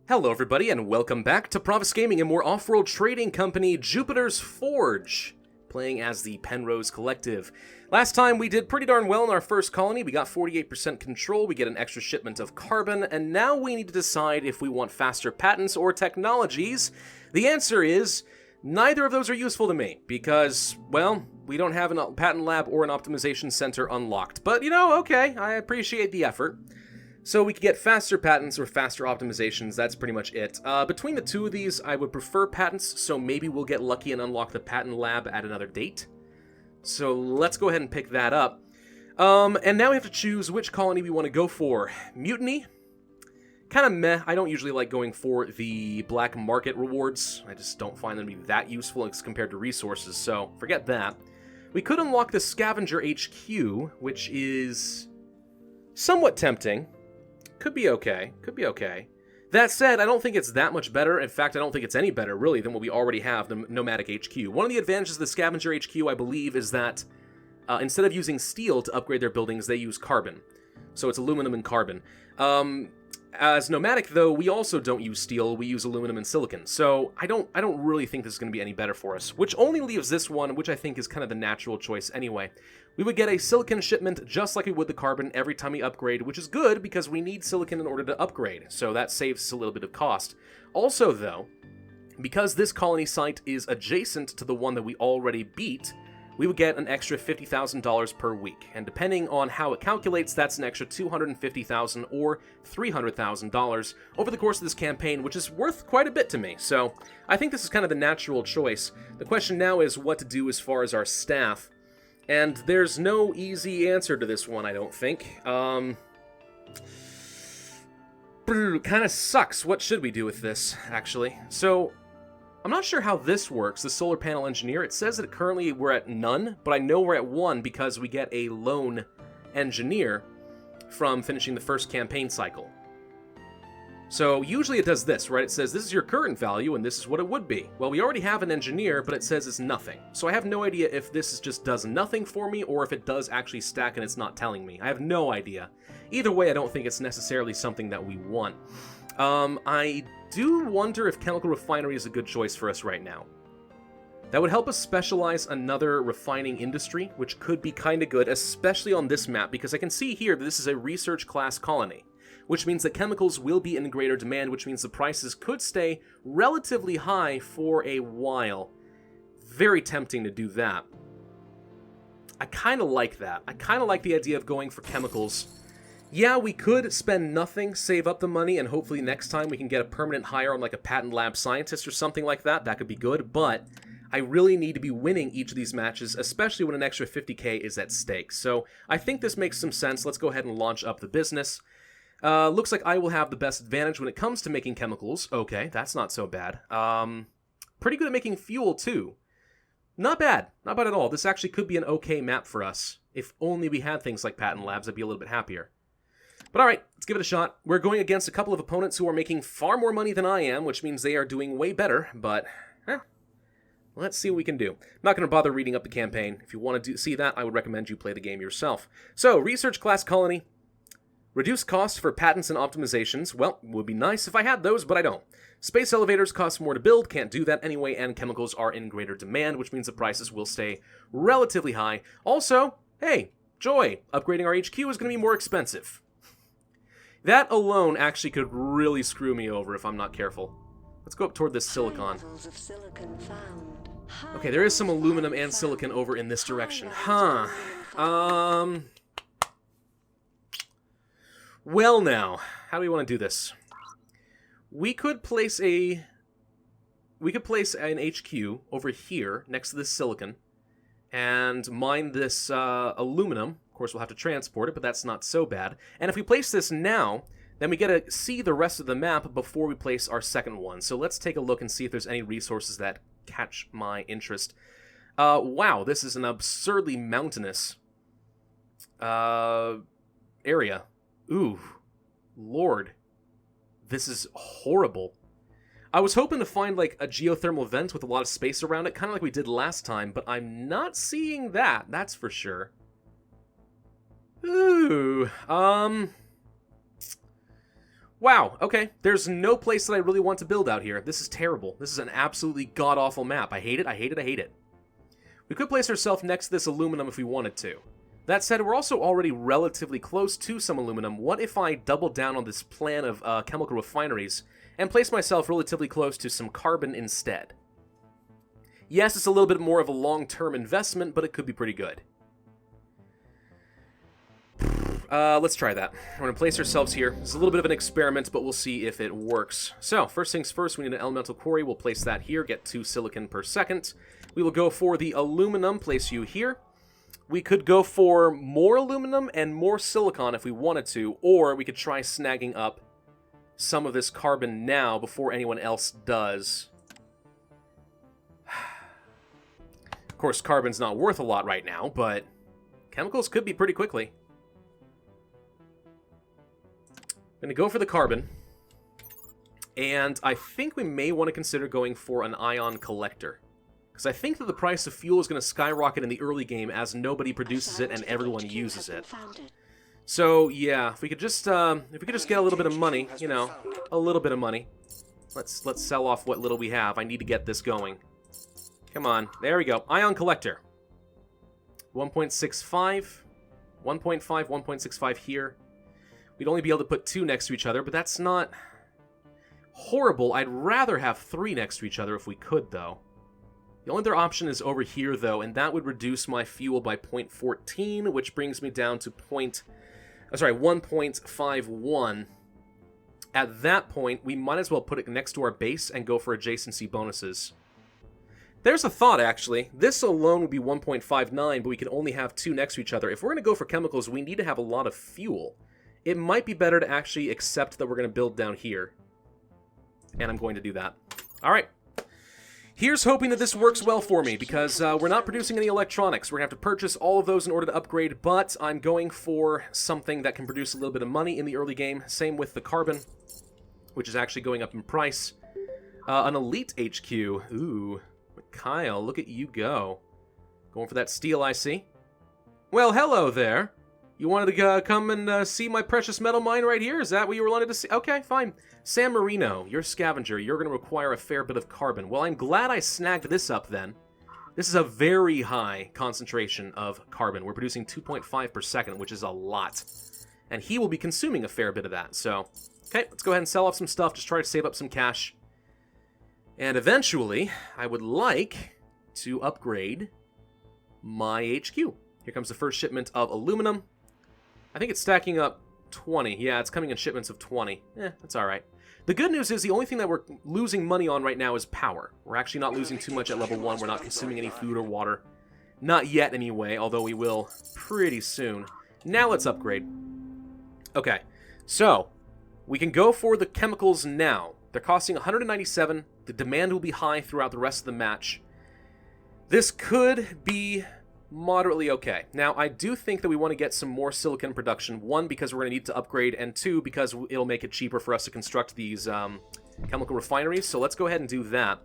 Hello everybody and welcome back to Pravus Gaming and more Offworld Trading Company Jupiter's Forge, playing as the Penrose Collective. Last time we did pretty darn well in our first colony. We got 48% control, we get an extra shipment of carbon, and now we need to decide if we want faster patents or technologies. The answer is, neither of those are useful to me, because, well, we don't have a patent lab or an optimization center unlocked. But, you know, okay, I appreciate the effort. So we could get faster patents or faster optimizations, that's pretty much it. Between the two of these, I would prefer patents, so maybe we'll get lucky and unlock the patent lab at another date. So let's go ahead and pick that up. And now we have to choose which colony we want to go for. Mutiny? Kind of meh. I don't usually like going for the black market rewards. I just don't find them to be that useful as compared to resources, so forget that. We could unlock the Scavenger HQ, which is somewhat tempting. Could be okay. Could be okay. That said, I don't think it's that much better. In fact, I don't think it's any better, really, than what we already have, the Nomadic HQ. One of the advantages of the Scavenger HQ, I believe, is that instead of using steel to upgrade their buildings, they use carbon. So it's aluminum and carbon. As Nomadic, though, we also don't use steel. We use aluminum and silicon. So I don't really think this is going to be any better for us. Which only leaves this one, which I think is kind of the natural choice anyway. We would get a silicon shipment just like we would the carbon every time we upgrade, which is good because we need silicon in order to upgrade, so that saves us a little bit of cost. Also, though, because this colony site is adjacent to the one that we already beat, we would get an extra $50,000 per week, and depending on how it calculates, that's an extra $250,000 or $300,000 over the course of this campaign, which is worth quite a bit to me, so I think this is kind of the natural choice. The question now is what to do as far as our staff. And there's no easy answer to this one, I don't think. Kind of sucks. What should we do with this, actually? So, I'm not sure how this works, the solar panel engineer. It says that currently we're at none, but I know we're at 1 because we get a lone engineer from finishing the first campaign cycle. So usually it does this, right? It says this is your current value and this is what it would be. Well, we already have an engineer, but it says it's nothing. So I have no idea if this just does nothing for me or if it does actually stack and it's not telling me. I have no idea. Either way, I don't think it's necessarily something that we want. I do wonder if chemical refinery is a good choice for us right now. That would help us specialize another refining industry, which could be kind of good, especially on this map, because I can see here that this is a research class colony, which means that chemicals will be in greater demand, which means the prices could stay relatively high for a while. Very tempting to do that. I kind of like that. I kind of like the idea of going for chemicals. Yeah, we could spend nothing, save up the money, and hopefully next time we can get a permanent hire on like a patent lab scientist or something like that. That could be good, but I really need to be winning each of these matches, especially when an extra 50k is at stake. So I think this makes some sense. Let's go ahead and launch up the business. Looks like I will have the best advantage when it comes to making chemicals. Okay, that's not so bad. Pretty good at making fuel, too. Not bad. Not bad at all. This actually could be an okay map for us. If only we had things like patent labs, I'd be a little bit happier. But alright, let's give it a shot. We're going against a couple of opponents who are making far more money than I am, which means they are doing way better, but let's see what we can do. I'm not going to bother reading up the campaign. If you want to see that, I would recommend you play the game yourself. So, research class colony. Reduce cost for patents and optimizations. Well, would be nice if I had those, but I don't. Space elevators cost more to build, can't do that anyway, and chemicals are in greater demand, which means the prices will stay relatively high. Also, hey, joy, upgrading our HQ is going to be more expensive. That alone actually could really screw me over if I'm not careful. Let's go up toward this silicon. Okay, there is some aluminum and silicon over in this direction. Huh. Well now, how do we want to do this? We could place an HQ over here next to this silicon and mine this aluminum. Of course, we'll have to transport it, but that's not so bad. And if we place this now, then we get to see the rest of the map before we place our second one. So let's take a look and see if there's any resources that catch my interest. Wow, this is an absurdly mountainous area. Ooh, Lord, this is horrible. I was hoping to find like a geothermal vent with a lot of space around it, kind of like we did last time, but I'm not seeing that, that's for sure. Ooh, Wow, okay. There's no place that I really want to build out here. This is terrible. This is an absolutely god-awful map. I hate it, I hate it, I hate it. We could place ourselves next to this aluminum if we wanted to. That said, we're also already relatively close to some aluminum. What if I double down on this plan of chemical refineries and place myself relatively close to some carbon instead? Yes, it's a little bit more of a long-term investment, but it could be pretty good. Let's try that. We're going to place ourselves here. It's a little bit of an experiment, but we'll see if it works. So, first things first, we need an elemental quarry. We'll place that here, get 2 silicon per second. We will go for the aluminum, place you here. We could go for more aluminum and more silicon if we wanted to, or we could try snagging up some of this carbon now before anyone else does. Of course, carbon's not worth a lot right now, but chemicals could be pretty quickly. I'm going to go for the carbon, and I think we may want to consider going for an ion collector, because I think that the price of fuel is going to skyrocket in the early game as nobody produces it and everyone uses it. So yeah, if we could just get a little bit of money, you know, a little bit of money. Let's sell off what little we have. I need to get this going. Come on, there we go. Ion collector. 1.65, 1.5, 1.65 here. We'd only be able to put 2 next to each other, but that's not horrible. I'd rather have 3 next to each other if we could, though. The only other option is over here, though, and that would reduce my fuel by 0.14, which brings me down to 1.51. At that point, we might as well put it next to our base and go for adjacency bonuses. There's a thought, actually. This alone would be 1.59, but we can only have 2 next to each other. If we're going to go for chemicals, we need to have a lot of fuel. It might be better to actually accept that we're going to build down here. And I'm going to do that. Alright. Here's hoping that this works well for me, because we're not producing any electronics. We're going to have to purchase all of those in order to upgrade, but I'm going for something that can produce a little bit of money in the early game. Same with the carbon, which is actually going up in price. An elite HQ. Ooh. Kyle, look at you go. Going for that steel, I see. Well, hello there. You wanted to come and see my precious metal mine right here? Is that what you were wanting to see? Okay, fine. San Marino, you're a scavenger. You're going to require a fair bit of carbon. Well, I'm glad I snagged this up then. This is a very high concentration of carbon. We're producing 2.5 per second, which is a lot. And he will be consuming a fair bit of that. So, okay, let's go ahead and sell off some stuff. Just try to save up some cash. And eventually, I would like to upgrade my HQ. Here comes the first shipment of aluminum. I think it's stacking up 20. Yeah, it's coming in shipments of 20. That's alright. The good news is the only thing that we're losing money on right now is power. We're actually not losing too much at level 1. We're not consuming any food or water. Not yet, anyway, although we will pretty soon. Now let's upgrade. Okay, so we can go for the chemicals now. They're costing 197. The demand will be high throughout the rest of the match. This could be moderately okay. Now, I do think that we want to get some more silicon production. 1, because we're going to need to upgrade, and 2, because it'll make it cheaper for us to construct these chemical refineries. So let's go ahead and do that.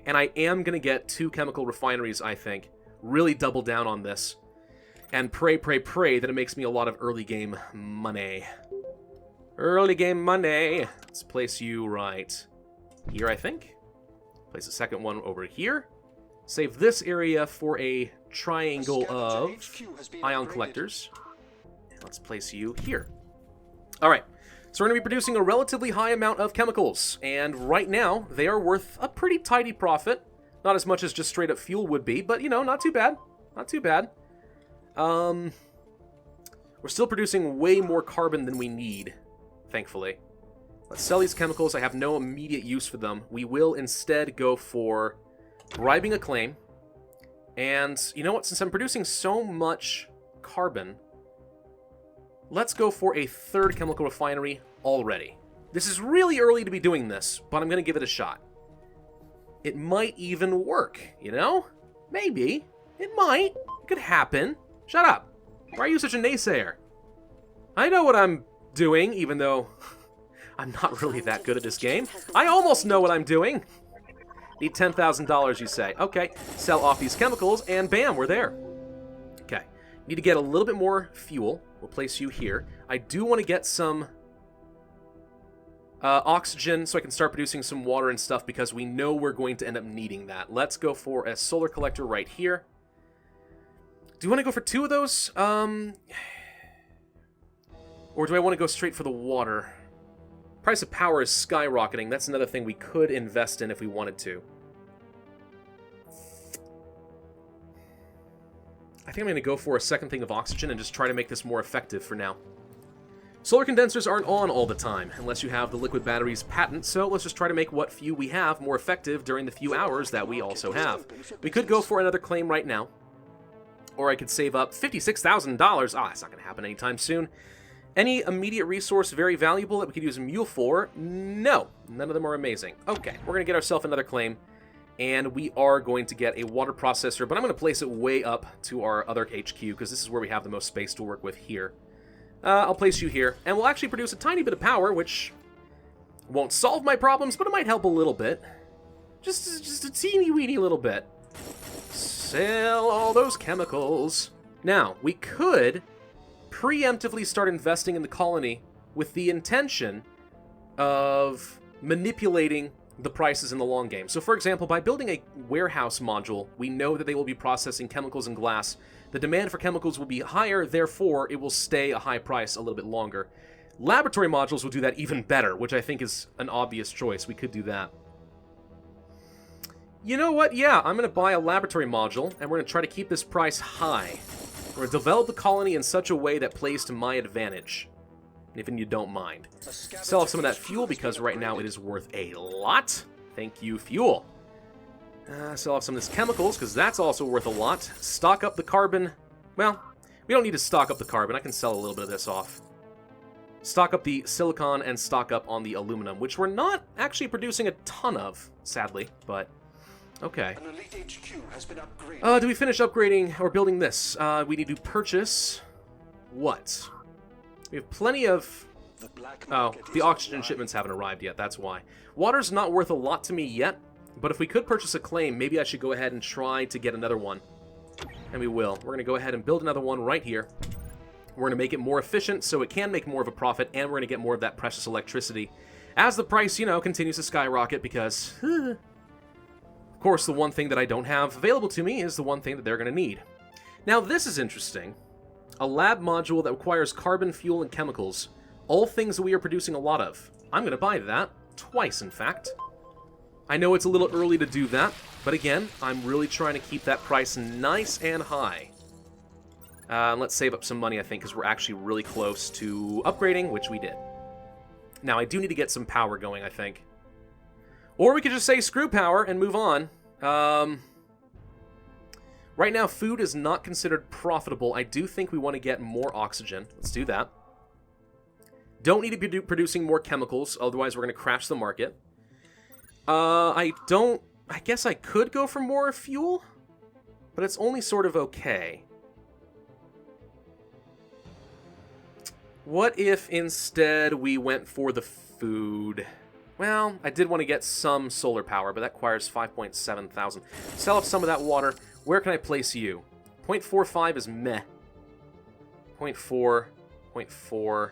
And I am going to get 2 chemical refineries, I think. Really double down on this. And pray that it makes me a lot of early game money. Early game money. Let's place you right here, I think. Place a second one over here. Save this area for a triangle of ion collectors. Let's place you here. Alright, so we're going to be producing a relatively high amount of chemicals, and right now they are worth a pretty tidy profit. Not as much as just straight up fuel would be, but you know, not too bad. Not too bad. We're still producing way more carbon than we need, thankfully. Let's sell these chemicals. I have no immediate use for them. We will instead go for bribing a claim. And you know what? Since I'm producing so much carbon, let's go for a 3rd chemical refinery already. This is really early to be doing this, but I'm going to give it a shot. It might even work, you know? Maybe. It might. It could happen. Shut up. Why are you such a naysayer? I know what I'm doing, even though I'm not really that good at this game. I almost know what I'm doing. Need $10,000, you say. Okay, sell off these chemicals, and bam, we're there. Okay, need to get a little bit more fuel. We'll place you here. I do want to get some Oxygen, so I can start producing some water and stuff, because we know we're going to end up needing that. Let's go for a solar collector right here. Do you want to go for 2 of those? Or do I want to go straight for the water? Price of power is skyrocketing. That's another thing we could invest in if we wanted to. I think I'm going to go for a second thing of oxygen and just try to make this more effective for now. Solar condensers aren't on all the time, unless you have the liquid batteries patent, so let's just try to make what few we have more effective during the few hours that we also have. We could go for another claim right now, or I could save up $56,000. Ah, it's not going to happen anytime soon. Any immediate resource very valuable that we could use a mule for? No, none of them are amazing. Okay, we're going to get ourselves another claim, and we are going to get a water processor, but I'm going to place it way up to our other HQ, because this is where we have the most space to work with here. I'll place you here, and we'll actually produce a tiny bit of power, which won't solve my problems, but it might help a little bit. Just a teeny-weeny little bit. Sell all those chemicals. Now, we could preemptively start investing in the colony with the intention of manipulating the prices in the long game. So, for example, by building a warehouse module, we know that they will be processing chemicals and glass. The demand for chemicals will be higher, therefore, it will stay a high price a little bit longer. Laboratory modules will do that even better, which I think is an obvious choice. We could do that. You know what? Yeah, I'm going to buy a laboratory module, and we're going to try to keep this price high. We're going to develop the colony in such a way that plays to my advantage, if you don't mind. Sell off some of that fuel, because right now it is worth a lot. Thank you, fuel. Sell off some of this chemicals, because that's also worth a lot. Stock up the carbon. Well, we don't need to stock up the carbon. I can sell a little bit of this off. Stock up the silicon and stock up on the aluminum, which we're not actually producing a ton of, sadly, but okay. An elite HQ has been upgraded. Do we finish upgrading or building this? We need to purchase what? We have plenty of... Oh, the oxygen shipments haven't arrived yet, that's why. Water's not worth a lot to me yet, but if we could purchase a claim, maybe I should go ahead and try to get another one. And we will. We're going to go ahead and build another one right here. We're going to make it more efficient so it can make more of a profit, and we're going to get more of that precious electricity as the price, you know, continues to skyrocket, because... of course, the one thing that I don't have available to me is the one thing that they're going to need. Now, this is interesting. A lab module that requires carbon, fuel, and chemicals. All things that we are producing a lot of. I'm going to buy that. Twice, in fact. I know it's a little early to do that, but again, I'm really trying to keep that price nice and high. Let's save up some money, I think, because we're actually really close to upgrading, which we did. Now, I do need to get some power going, I think. Or we could just say screw power and move on. Right now, food is not considered profitable. I do think we want to get more oxygen. Let's do that. Don't need to be producing more chemicals, otherwise we're going to crash the market. I guess I could go for more fuel, but it's only sort of okay. What if instead we went for the food? Well, I did want to get some solar power, but that requires 5.7 thousand. Sell off some of that water. Where can I place you? 0.45 is meh. 0.4, 0.4.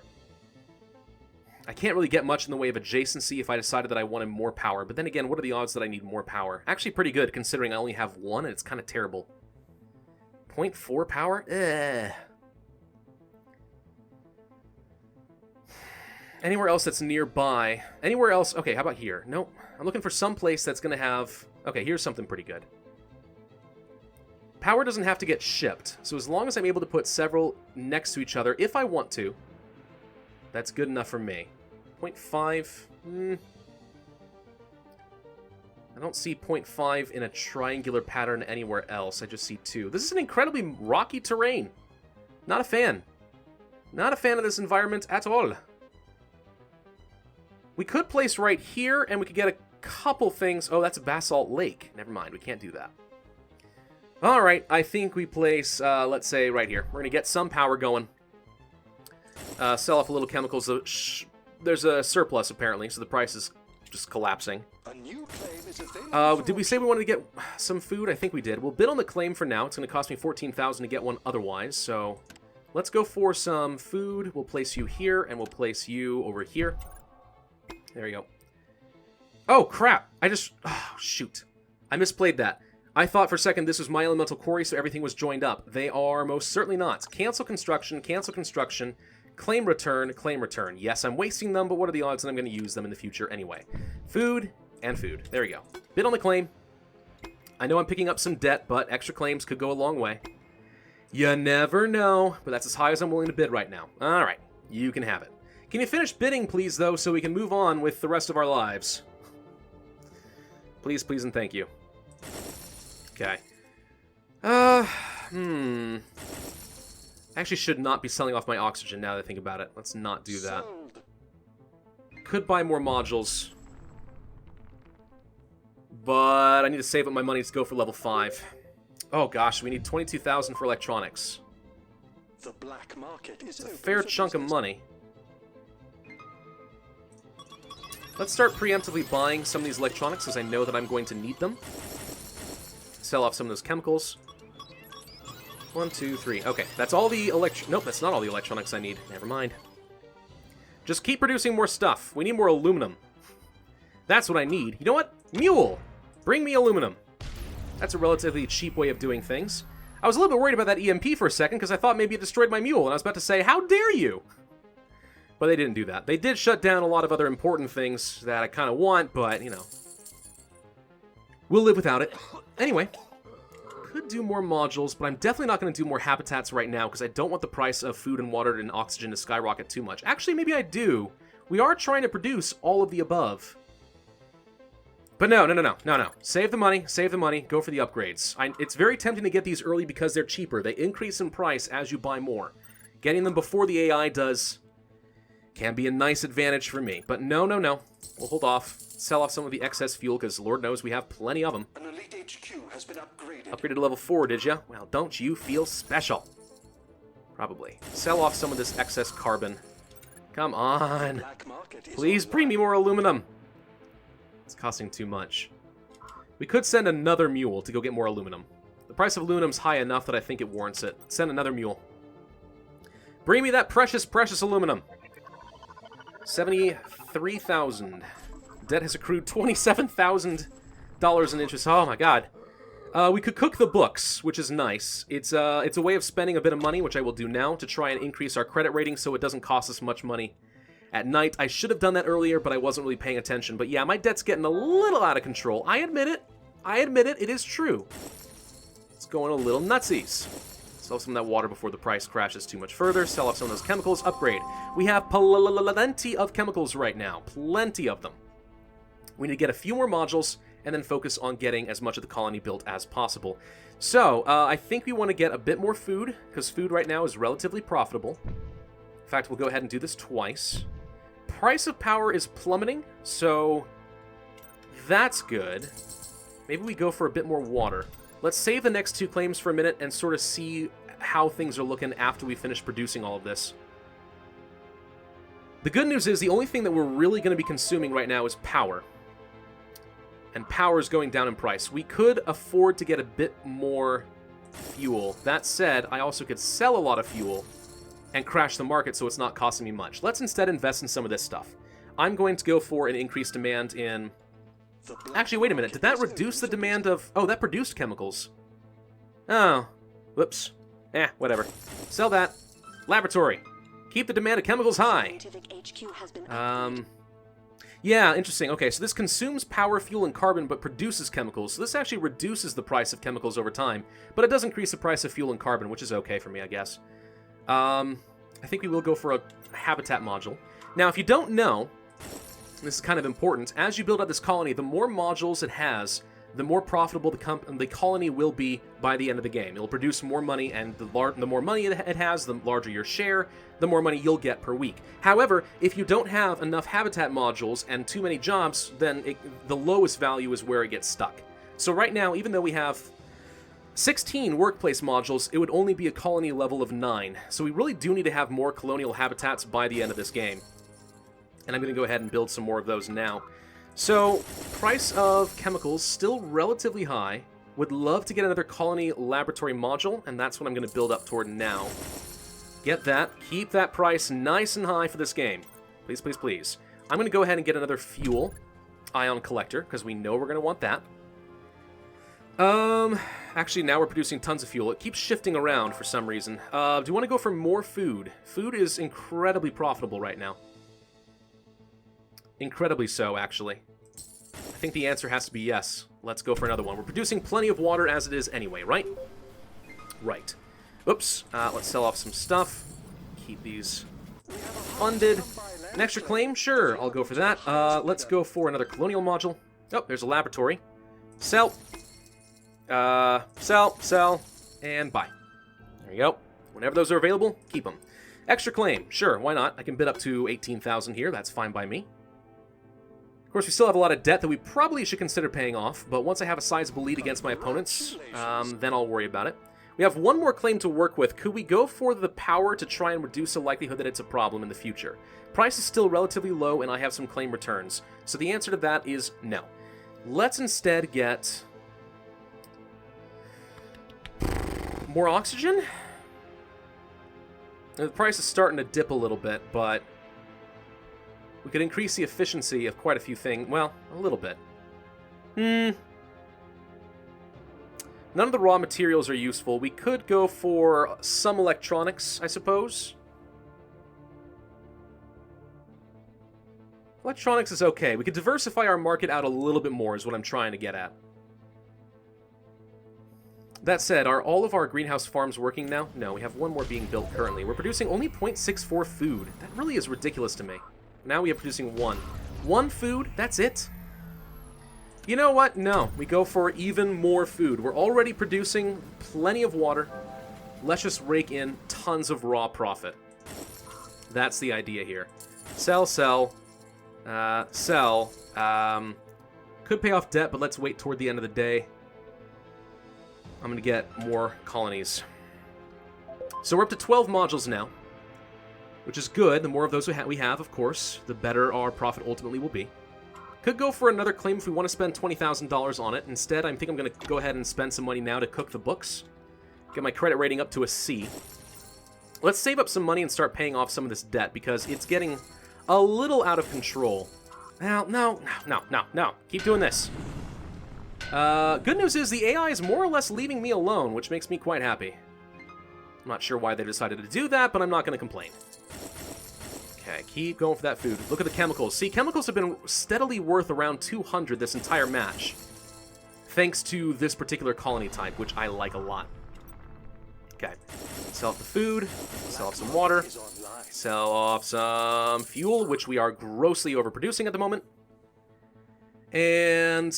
I can't really get much in the way of adjacency if I decided that I wanted more power. But then again, what are the odds that I need more power? Actually pretty good, considering I only have one, and it's kind of terrible. 0.4 power? Anywhere else that's nearby? Anywhere else? Okay, how about here? Nope. I'm looking for some place that's going to have... Okay, here's something pretty good. Power doesn't have to get shipped, so as long as I'm able to put several next to each other, if I want to, that's good enough for me. 0.5... I don't see 0.5 in a triangular pattern anywhere else. I just see 2. This is an incredibly rocky terrain. Not a fan. Not a fan of this environment at all. We could place right here, and we could get a couple things. Oh, that's a basalt lake. Never mind, we can't do that. Alright, I think we place, let's say, right here. We're going to get some power going. Sell off a little chemicals. There's a surplus, apparently, so the price is just collapsing. A new claim is available. Did we say we wanted to get some food? I think we did. We'll bid on the claim for now. It's going to cost me 14,000 to get one otherwise, so let's go for some food. We'll place you here, and we'll place you over here. There we go. Oh, crap. Oh, shoot. I misplayed that. I thought for a second this was my elemental quarry, so everything was joined up. They are most certainly not. Cancel construction, claim return, claim return. Yes, I'm wasting them, but what are the odds that I'm going to use them in the future anyway? Food and food. There we go. Bid on the claim. I know I'm picking up some debt, but extra claims could go a long way. You never know, but that's as high as I'm willing to bid right now. All right, you can have it. Can you finish bidding, please, though, so we can move on with the rest of our lives? Please, please, and thank you. Okay. I actually should not be selling off my oxygen now that I think about it. Let's not do that. Sold. Could buy more modules. But I need to save up my money to go for level 5. Oh gosh, we need 22,000 for electronics. The black market is It's a open fair for chunk of business. money. Let's start preemptively buying some of these electronics, as I know that I'm going to need them. Sell off some of those chemicals. 1, 2, 3. Okay, that's all the Nope, that's not all the electronics I need. Never mind. Just keep producing more stuff. We need more aluminum. That's what I need. You know what? Mule! Bring me aluminum. That's a relatively cheap way of doing things. I was a little bit worried about that EMP for a second, because I thought maybe it destroyed my mule, and I was about to say, how dare you! But they didn't do that. They did shut down a lot of other important things that I kind of want, but, you know. We'll live without it. Anyway. Could do more modules, but I'm definitely not going to do more habitats right now, because I don't want the price of food and water and oxygen to skyrocket too much. Actually, maybe I do. We are trying to produce all of the above. But no. Save the money, go for the upgrades. It's very tempting to get these early because they're cheaper. They increase in price as you buy more. Getting them before the AI does can be a nice advantage for me. But no. We'll hold off. Sell off some of the excess fuel, because Lord knows we have plenty of them. An elite HQ has been upgraded. Upgraded to level 4, did ya? Well, don't you feel special? Probably. Sell off some of this excess carbon. Come on. Black market is Please online. bring me more aluminum. It's costing too much. We could send another mule to go get more aluminum. The price of aluminum's high enough that I think it warrants it. Send another mule. Bring me that precious, precious aluminum. 73,000. Debt has accrued $27,000 in interest. Oh my god. We could cook the books, which is nice. It's a way of spending a bit of money, which I will do now, to try and increase our credit rating so it doesn't cost us much money at night. I should have done that earlier, but I wasn't really paying attention. But yeah, my debt's getting a little out of control. I admit it. It is true. It's going a little nutsies. Sell some of that water before the price crashes too much further. Sell off some of those chemicals. Upgrade. We have plenty of chemicals right now. Plenty of them. We need to get a few more modules and then focus on getting as much of the colony built as possible. So, I think we want to get a bit more food, because food right now is relatively profitable. In fact, we'll go ahead and do this twice. Price of power is plummeting, so that's good. Maybe we go for a bit more water. Let's save the next 2 claims for a minute and sort of see how things are looking after we finish producing all of this. The good news is the only thing that we're really going to be consuming right now is power. And power is going down in price. We could afford to get a bit more fuel. That said, I also could sell a lot of fuel and crash the market so it's not costing me much. Let's instead invest in some of this stuff. I'm going to go for an increased demand in... Actually, wait a minute. Did that reduce the demand of... Oh, that produced chemicals. Oh. Whoops. Whatever. Sell that. Laboratory. Keep the demand of chemicals high. Yeah, interesting. Okay, so this consumes power, fuel, and carbon, but produces chemicals. So this actually reduces the price of chemicals over time, but it does increase the price of fuel and carbon, which is okay for me, I guess. I think we will go for a habitat module. Now, if you don't know, this is kind of important, as you build out this colony, the more modules it has, the more profitable the colony will be by the end of the game. It'll produce more money, and the more money it has, the larger your share, the more money you'll get per week. However, if you don't have enough habitat modules and too many jobs, then the lowest value is where it gets stuck. So right now, even though we have 16 workplace modules, it would only be a colony level of 9. So we really do need to have more colonial habitats by the end of this game. And I'm going to go ahead and build some more of those now. So, price of chemicals still relatively high. Would love to get another colony laboratory module, and that's what I'm going to build up toward now. Get that. Keep that price nice and high for this game. Please, please, please. I'm going to go ahead and get another fuel ion collector, because we know we're going to want that. Actually, now we're producing tons of fuel. It keeps shifting around for some reason. Do you want to go for more food? Food is incredibly profitable right now. Incredibly so, actually. I think the answer has to be yes. Let's go for another one. We're producing plenty of water as it is anyway, right? Right. Oops. Let's sell off some stuff. Keep these funded. An extra claim? Sure, I'll go for that. Let's go for another colonial module. Oh, there's a laboratory. Sell. Sell, and buy. There you go. Whenever those are available, keep them. Extra claim. Sure, why not? I can bid up to 18,000 here. That's fine by me. Of course, we still have a lot of debt that we probably should consider paying off, but once I have a sizable lead against my opponents, then I'll worry about it. We have one more claim to work with. Could we go for the power to try and reduce the likelihood that it's a problem in the future? Price is still relatively low, and I have some claim returns. So the answer to that is no. Let's instead get more oxygen? The price is starting to dip a little bit, but we could increase the efficiency of quite a few things. Well, a little bit. None of the raw materials are useful. We could go for some electronics, I suppose. Electronics is okay. We could diversify our market out a little bit more is what I'm trying to get at. That said, are all of our greenhouse farms working now? No, we have one more being built currently. We're producing only 0.64 food. That really is ridiculous to me. Now we are producing one. One food? That's it? You know what? No, we go for even more food. We're already producing plenty of water. Let's just rake in tons of raw profit. That's the idea here. Sell, sell. Sell. Could pay off debt, but let's wait toward the end of the day. I'm going to get more colonies. So we're up to 12 modules now, which is good. The more of those we have, of course, the better our profit ultimately will be. Could go for another claim if we want to spend $20,000 on it. Instead, I think I'm going to go ahead and spend some money now to cook the books. Get my credit rating up to a C. Let's save up some money and start paying off some of this debt, because it's getting a little out of control. No. Keep doing this. Good news is the AI is more or less leaving me alone, which makes me quite happy. I'm not sure why they decided to do that, but I'm not going to complain. Okay, keep going for that food. Look at the chemicals. See, chemicals have been steadily worth around 200 this entire match, thanks to this particular colony type, which I like a lot. Okay, sell off the food, sell off some water, sell off some fuel, which we are grossly overproducing at the moment. And,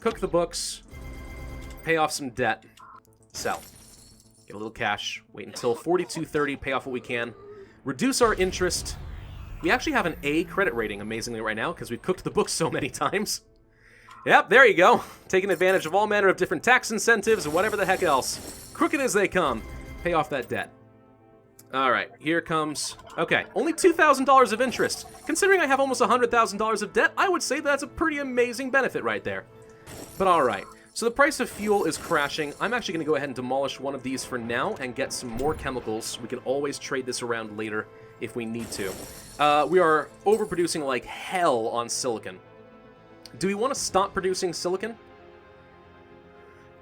cook the books, pay off some debt, sell. Get a little cash, wait until 4230, pay off what we can, reduce our interest. We actually have an A credit rating, amazingly, right now, because we've cooked the books so many times. Yep, there you go. Taking advantage of all manner of different tax incentives and whatever the heck else. Crooked as they come. Pay off that debt. Alright, here comes... Okay, only $2,000 of interest. Considering I have almost $100,000 of debt, I would say that's a pretty amazing benefit right there. But alright. So the price of fuel is crashing. I'm actually going to go ahead and demolish one of these for now and get some more chemicals. We can always trade this around later if we need to. We are overproducing like hell on silicon. Do we want to stop producing silicon?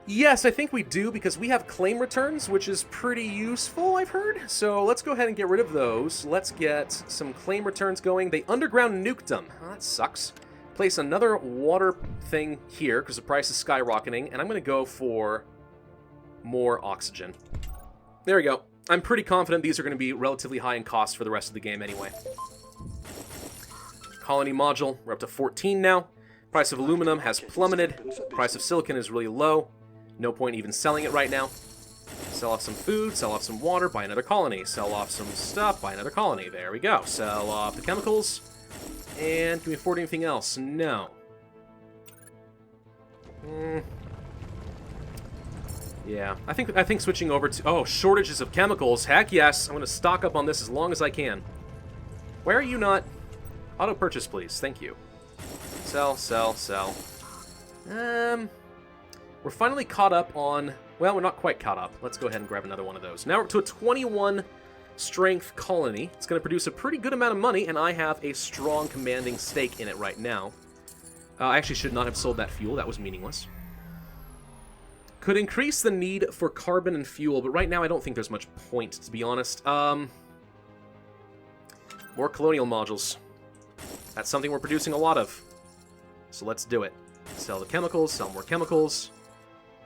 Yes, I think we do, because we have claim returns, which is pretty useful, I've heard. So let's go ahead and get rid of those. Let's get some claim returns going. They underground nuked them. Oh, that sucks. Place another water thing here, because the price is skyrocketing, and I'm going to go for more oxygen. There we go. I'm pretty confident these are going to be relatively high in cost for the rest of the game anyway. Colony module, we're up to 14 now. Price of aluminum has plummeted. Price of silicon is really low. No point even selling it right now. Sell off some food, sell off some water, buy another colony. Sell off some stuff, buy another colony. There we go. Sell off the chemicals. And can we afford anything else? No. Yeah, I think switching over to... Oh, shortages of chemicals. Heck yes. I'm going to stock up on this as long as I can. Why are you not... Auto purchase, please. Thank you. Sell, sell, sell. We're finally caught up on... Well, we're not quite caught up. Let's go ahead and grab another one of those. Now we're up to a 21 strength colony. It's going to produce a pretty good amount of money, and I have a strong commanding stake in it right now. I actually should not have sold that fuel. That was meaningless. Could increase the need for carbon and fuel, but right now I don't think there's much point, to be honest. More colonial modules. That's something we're producing a lot of. So let's do it. Sell the chemicals, sell more chemicals.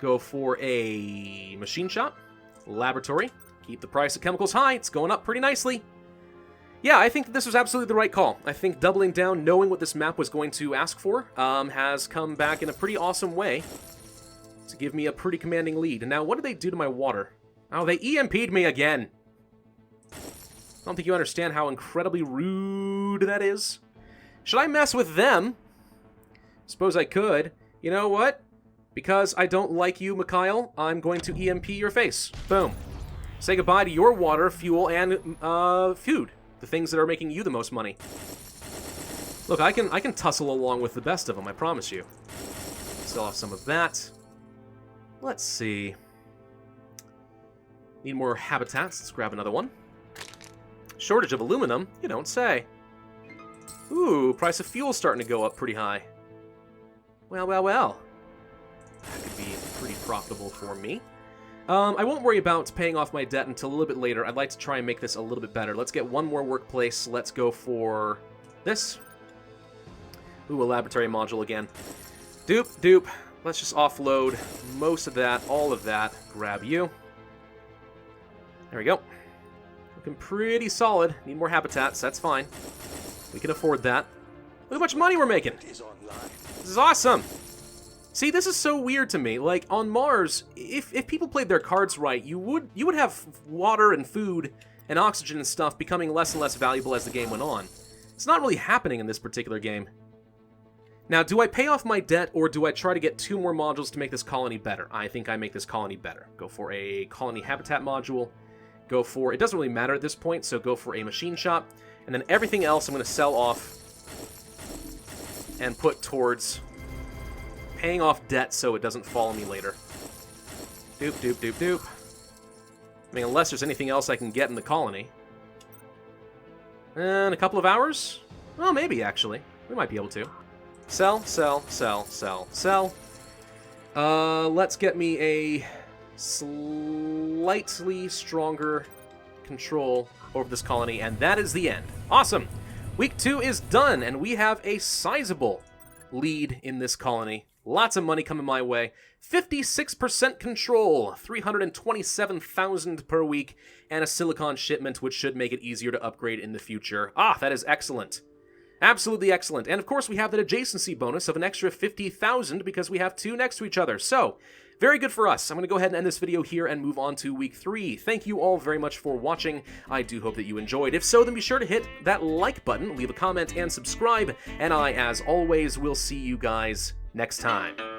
Go for a machine shop. Laboratory. Keep the price of chemicals high. It's going up pretty nicely. Yeah, I think that this was absolutely the right call. I think doubling down, knowing what this map was going to ask for, has come back in a pretty awesome way to give me a pretty commanding lead. And now, what did they do to my water? Oh, they EMP'd me again. I don't think you understand how incredibly rude that is. Should I mess with them? Suppose I could. You know what? Because I don't like you, Mikhail, I'm going to EMP your face. Boom. Say goodbye to your water, fuel, and food. The things that are making you the most money. Look, I can tussle along with the best of them, I promise you. Sell off some of that. Let's see. Need more habitats. Let's grab another one. Shortage of aluminum? You don't say. Ooh, price of fuel starting to go up pretty high. Well, well, well. That could be pretty profitable for me. I won't worry about paying off my debt until a little bit later. I'd like to try and make this a little bit better. Let's get one more workplace. Let's go for this. Ooh, a laboratory module again. Dupe, dupe. Let's just offload most of that, all of that. Grab you. There we go. Looking pretty solid. Need more habitats. That's fine. We can afford that. Look how much money we're making. This is awesome. See, this is so weird to me. Like, on Mars, if people played their cards right, you would have water and food and oxygen and stuff becoming less and less valuable as the game went on. It's not really happening in this particular game. Now, do I pay off my debt, or do I try to get 2 more modules to make this colony better? I think I make this colony better. Go for a colony habitat module. Go for, it doesn't really matter at this point, so go for a machine shop. And then everything else I'm going to sell off and put towards paying off debt so it doesn't follow me later. Doop, doop, doop, doop. I mean, unless there's anything else I can get in the colony. In a couple of hours? Well, maybe, actually. We might be able to. Sell, sell, sell, sell, sell. Let's get me a slightly stronger control over this colony, and that is the end. Awesome! Week 2 is done, and we have a sizable lead in this colony. Lots of money coming my way. 56% control, 327,000 per week, and a silicon shipment, which should make it easier to upgrade in the future. Ah, that is excellent. Absolutely excellent. And of course, we have that adjacency bonus of an extra 50,000 because we have 2 next to each other. So, very good for us. I'm going to go ahead and end this video here and move on to week 3. Thank you all very much for watching. I do hope that you enjoyed. If so, then be sure to hit that like button, leave a comment, and subscribe. And I, as always, will see you guys next time.